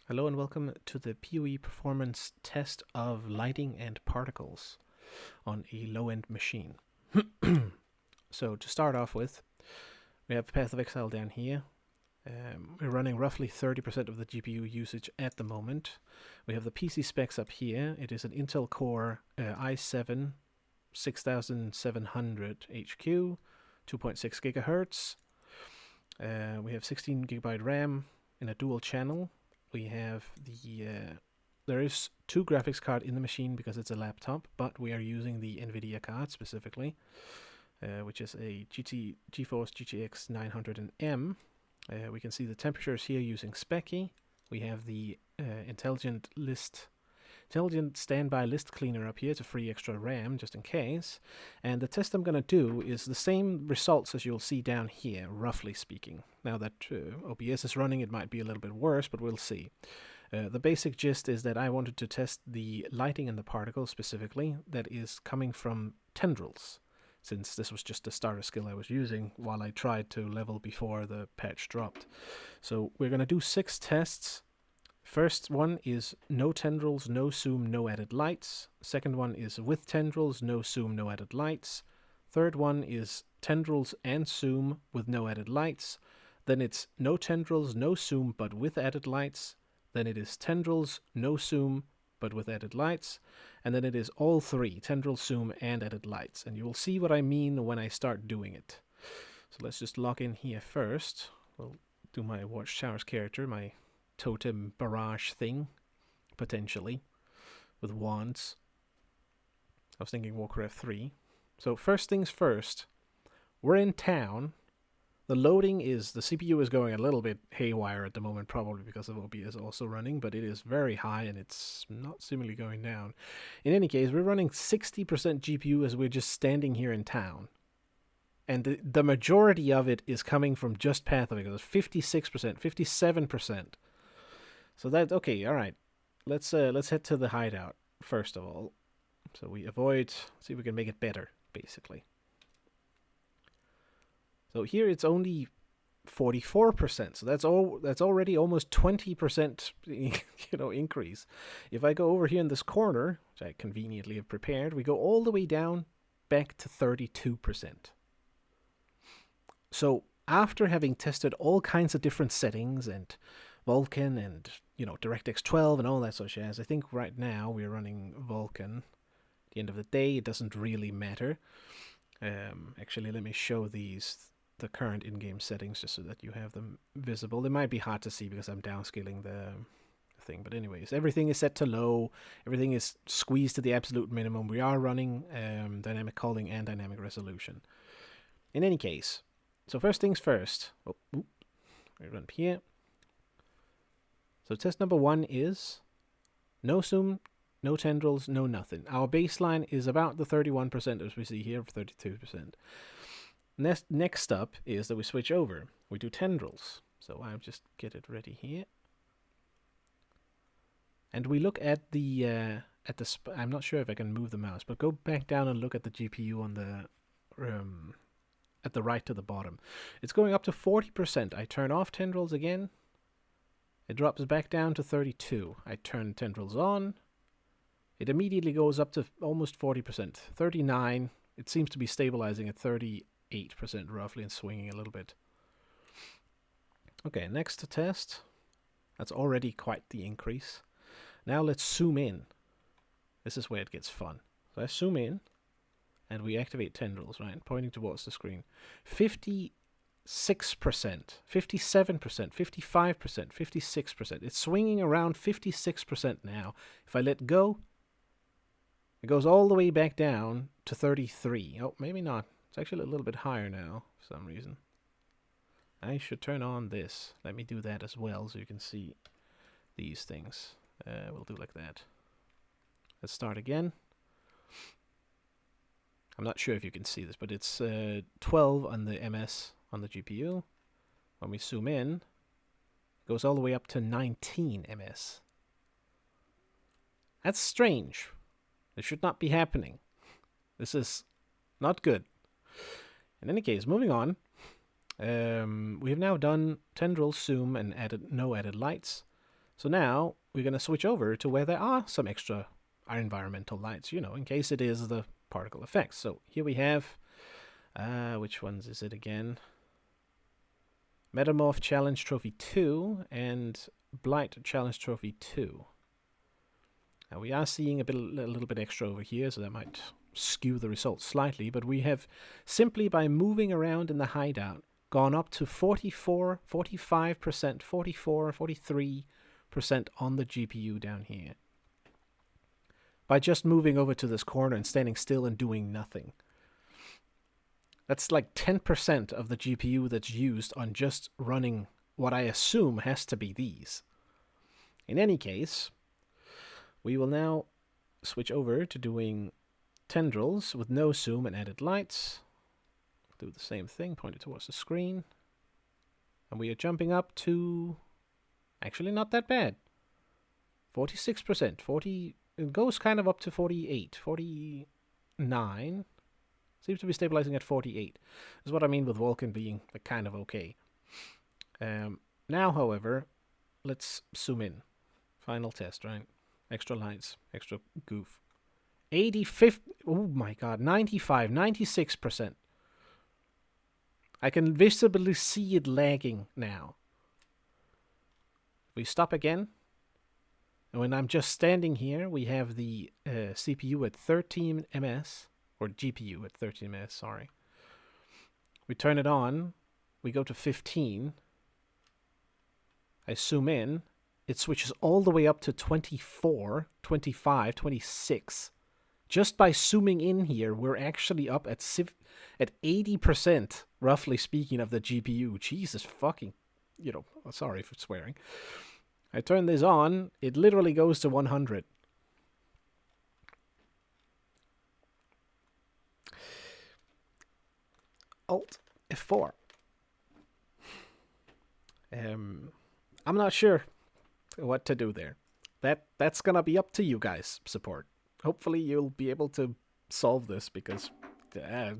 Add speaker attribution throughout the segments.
Speaker 1: Hello and welcome to the PoE performance test of lighting and particles on a low-end machine. So to start off with, we have Path of Exile down here. We're running roughly 30% of the GPU usage at the moment. We have the PC specs up here. It is an Intel Core i7 6700 HQ, 2.6 gigahertz. We have 16 gigabyte RAM in a dual channel. We have there is two graphics card in the machine because it's a laptop, but we are using the NVIDIA card specifically, which is a GeForce GTX 900M. We can see the temperatures here using Specky. We have the intelligent standby list cleaner up here to free extra RAM just in case. And the test I'm going to do is the same results as you'll see down here, roughly speaking. Now that OBS is running, it might be a little bit worse, but we'll see. The basic gist is that I wanted to test the lighting and the particles specifically that is coming from tendrils, since this was just the starter skill I was using while I tried to level before the patch dropped. So we're going to do 6 tests. First one is no tendrils, no zoom, no added lights. Second one is with tendrils, no zoom, no added lights. Third one is tendrils and zoom with no added lights. Then it's no tendrils, no zoom, but with added lights. Then it is tendrils, no zoom, but with added lights. And then it is all 3, tendrils, zoom, and added lights. And you will see what I mean when I start doing it. So let's just log in here first. We'll do my Watchtower's character, my totem barrage thing, potentially, with wands. I was thinking Warcraft 3. So first things first, we're in town. The loading is, the CPU is going a little bit haywire at the moment, probably because of OBS also running, but it is very high and it's not seemingly going down. In any case, we're running 60% GPU as we're just standing here in town. And the majority of it is coming from just Path of Exile, 56%, 57%. So that, okay, all right. Let's head to the hideout first of all. So we avoid, see if we can make it better, basically. So here it's only 44%. So that's already almost 20% increase. If I go over here in this corner, which I conveniently have prepared, we go all the way down back to 32%. So after having tested all kinds of different settings and Vulkan and DirectX 12 and all that sort of jazz, I think right now we're running Vulkan. At the end of the day, it doesn't really matter. Actually, let me show the current in-game settings just so that you have them visible. They might be hard to see because I'm downscaling the thing, but anyways, everything is set to low. Everything is squeezed to the absolute minimum. We are running dynamic calling and dynamic resolution. In any case, so first things first. We run here. So test number 1 is no zoom, no tendrils, no nothing. Our baseline is about the 31% as we see here, 32%. Next up is that we switch over. We do tendrils. So I'll just get it ready here. And we look at I'm not sure if I can move the mouse, but go back down and look at the GPU on the at the right to the bottom. It's going up to 40%. I turn off tendrils again. It drops back down to 32. I turn tendrils on. It immediately goes up to almost 40%. 39. It seems to be stabilizing at 38% roughly and swinging a little bit. Okay, next to test. That's already quite the increase. Now let's zoom in. This is where it gets fun. So I zoom in and we activate tendrils, right? Pointing towards the screen. 56%, 57%, 55%, 56%. It's swinging around 56% now. If I let go, it goes all the way back down to 33. Oh, maybe not. It's actually a little bit higher now for some reason. I should turn on this. Let me do that as well so you can see these things. We'll do like that. Let's start again. I'm not sure if you can see this, but it's 12 on the MS on the GPU. When we zoom in, it goes all the way up to 19 ms. That's strange. It should not be happening. This is not good. In any case, moving on. We have now done tendrils, zoom, and no added lights. So now we're going to switch over to where there are some extra environmental lights, in case it is the particle effects. So here we have, which ones is it again? Metamorph Challenge Trophy 2 and Blight Challenge Trophy 2. Now we are seeing a little bit extra over here, so that might skew the results slightly, but we have, simply by moving around in the hideout, gone up to 44, 45%, 44, 43% on the GPU down here. By just moving over to this corner and standing still and doing nothing. That's like 10% of the GPU that's used on just running what I assume has to be these. In any case, we will now switch over to doing tendrils with no zoom and added lights. Do the same thing, point it towards the screen. And we are jumping up to, actually not that bad, 46%, it goes kind of up to 48, 49. Seems to be stabilizing at 48. This is what I mean with Vulkan being kind of okay. Now, however, let's zoom in. Final test, right? Extra lights, extra goof. 85, oh my god, 95, 96%. I can visibly see it lagging now. We stop again. And when I'm just standing here, we have the CPU at 13 ms. Or GPU at 13 ms, sorry. We turn it on. We go to 15. I zoom in. It switches all the way up to 24, 25, 26. Just by zooming in here, we're actually up at 80%, roughly speaking, of the GPU. Jesus fucking, sorry for swearing. I turn this on. It literally goes to 100. Alt F4. I'm not sure what to do there. That's gonna be up to you guys, support. Hopefully you'll be able to solve this because, I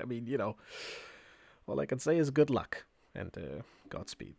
Speaker 1: mean, all I can say is good luck and Godspeed.